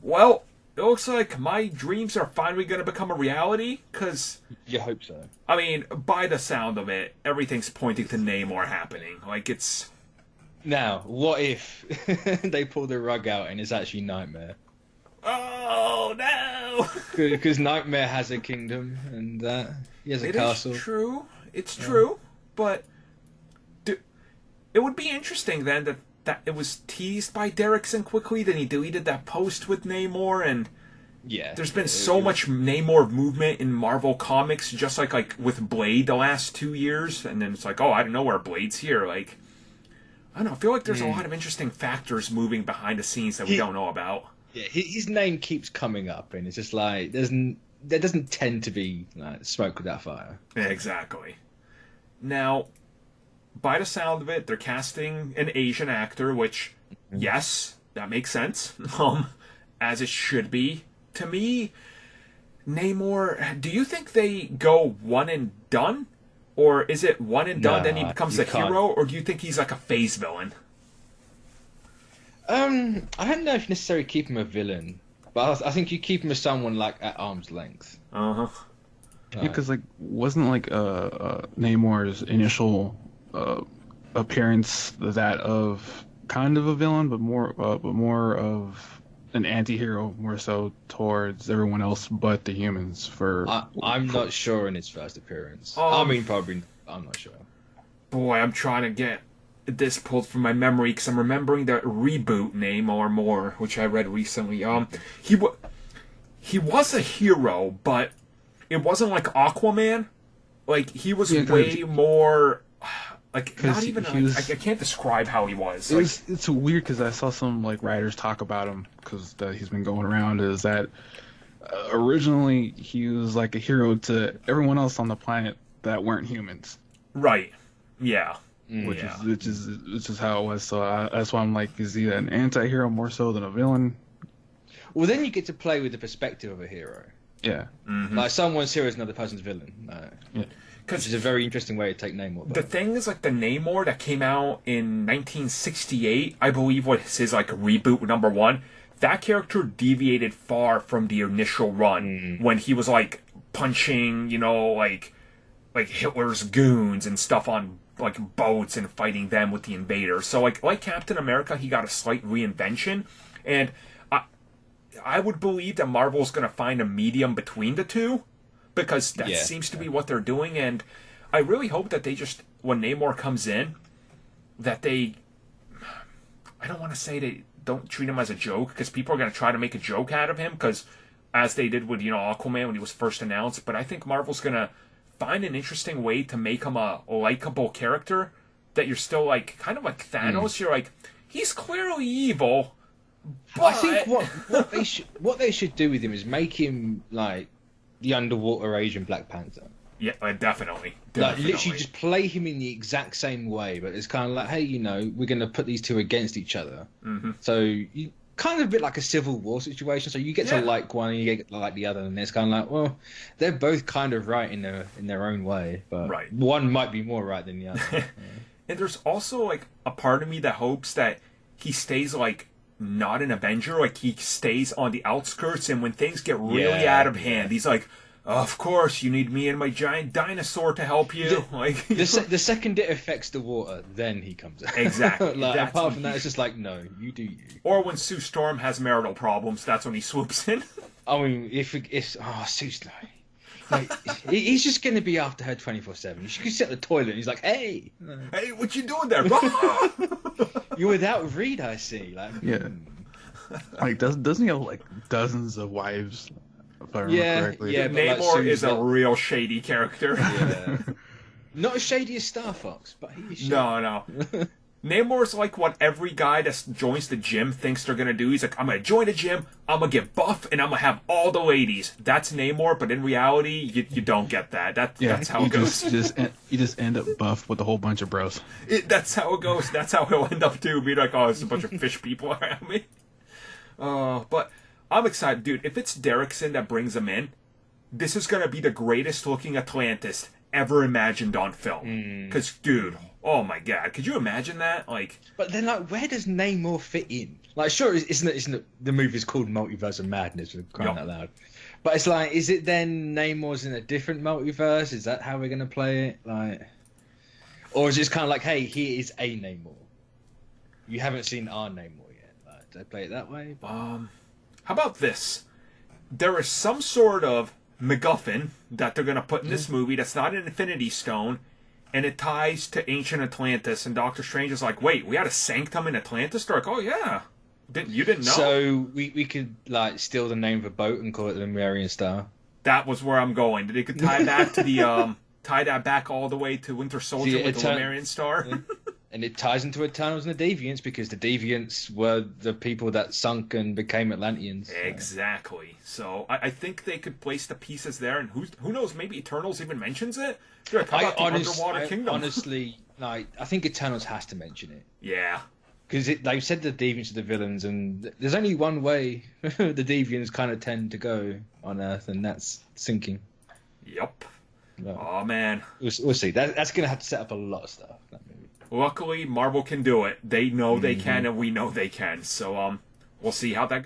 Well, it looks like my dreams are finally going to become a reality, because, You hope so. I mean, by the sound of it, everything's pointing to Namor happening. Like, it's... Now, what if they pull the rug out and it's actually Nightmare? Oh, no! Because Nightmare has a kingdom and he has a It castle. is true. It's Yeah. true. But it would be interesting then that it was teased by Derrickson quickly, then he deleted that post with Namor, and Yeah. there's been so much Namor movement in Marvel Comics, just like with Blade the last 2 years, and then it's like, oh, I don't know where Blade's here. Like, I don't know. I feel like there's a lot of interesting factors moving behind the scenes that we don't know about. Yeah, his name keeps coming up, and it's just like there doesn't tend to be like, smoke without fire. Exactly. Now, by the sound of it, they're casting an Asian actor, which, yes, that makes sense, as it should be. To me, Namor, do you think they go one and done? Or is it one and done, then he becomes a hero? Or do you think he's like a phase villain? I don't know if you necessarily keep him a villain, but I think you keep him as someone like at arm's length. Uh-huh. Yeah, because like wasn't like Namor's initial appearance that of kind of a villain, but more of an anti-hero, more so towards everyone else but the humans. I'm not sure in his first appearance. Probably. I'm not sure. Boy, I'm trying to get this pulled from my memory because I'm remembering that Reboot name or more, which I read recently. He was a hero, but it wasn't like Aquaman. Like he was way more. Like not even. I can't describe how he was. It's weird because I saw some like writers talk about him because he's been going around. Is that originally he was like a hero to everyone else on the planet that weren't humans. Right. Yeah. Which is how it was. So that's why I'm like, is he an anti-hero more so than a villain? Well, then you get to play with the perspective of a hero. Yeah. Mm-hmm. Like someone's hero is another person's villain. Yeah. Which is a very interesting way to take Namor. The thing is, like, the Namor that came out in 1968, I believe was his, like, reboot #1, that character deviated far from the initial run when he was, like, punching, like Hitler's goons and stuff on, like, boats and fighting them with the invaders. So, like Captain America, he got a slight reinvention, and I would believe that Marvel's going to find a medium between the two, because that seems to be what they're doing, and I really hope that they just, when Namor comes in, that they, I don't want to say they don't treat him as a joke, because people are going to try to make a joke out of him, because as they did with, Aquaman when he was first announced, but I think Marvel's going to find an interesting way to make him a likable character, that you're still like, kind of like Thanos, you're like, he's clearly evil, but... I think what they should do with him is make him like the underwater Asian Black Panther. Yeah, definitely. Like literally just play him in the exact same way, but it's kind of like, hey, we're going to put these two against each other. Mm-hmm. So you kind of a bit like a civil war situation. So you get to like one and you get to like the other, and it's kind of like, well, they're both kind of right in their own way, but one might be more right than the other. And there's also like a part of me that hopes that he stays like not an Avenger, like he stays on the outskirts, and when things get really out of hand, he's like, of course, you need me and my giant dinosaur to help you. The second it affects the water, then he comes out. Exactly. Apart from that, it's just like, no, you do you. Or when Sue Storm has marital problems, that's when he swoops in. I mean, if Sue Storm, like, he's just going to be after her 24/7. She could sit at the toilet and he's like, hey, what you doing there? You're without Reed, I see. Like, like doesn't he have like dozens of wives? If I remember correctly. Yeah. Namor is a real shady character. Yeah. Not as shady as Star Fox, but he's shady. No. Namor's like what every guy that joins the gym thinks they're gonna do. He's like, I'm gonna join the gym, I'm gonna get buff, and I'm gonna have all the ladies. That's Namor, but in reality, you don't get that. That's how it goes. You just end up buff with a whole bunch of bros. That's how it goes. That's how he'll end up too. Be like, oh, there's a bunch of fish people around me. But I'm excited, dude. If it's Derrickson that brings him in, this is gonna be the greatest looking Atlantis ever imagined on film. Because, dude, oh my god, could you imagine that? Like, but then, like, where does Namor fit in? Like, sure, isn't it the movie's called Multiverse of Madness, for crying out loud. But it's like, is it then Namor's in a different multiverse? Is that how we're gonna play it? Like, or is it just kind of like, hey, he is a Namor. You haven't seen our Namor yet. Like, do they play it that way? How about this? There is some sort of MacGuffin that they're gonna put in this movie that's not an Infinity Stone, and it ties to ancient Atlantis. And Doctor Strange is like, wait, we had a sanctum in Atlantis? They're like, oh yeah. You didn't know? So we could like steal the name of a boat and call it the Lemurian Star. That was where I'm going. They could tie back to the tie that back all the way to Winter Soldier with the Lemurian Star. Yeah. And it ties into Eternals and the Deviants because the Deviants were the people that sunk and became Atlanteans. Exactly. So I think they could place the pieces there, and who knows? Maybe Eternals even mentions it. Dude, talk about the underwater kingdom. Honestly, like, I think Eternals has to mention it. Yeah. Because they've said the Deviants are the villains, and there's only one way the Deviants kind of tend to go on Earth, and that's sinking. Yep. Oh, man. We'll see. That's going to have to set up a lot of stuff, that movie. Luckily, Marvel can do it. They know they can, and we know they can. So we'll see how that goes.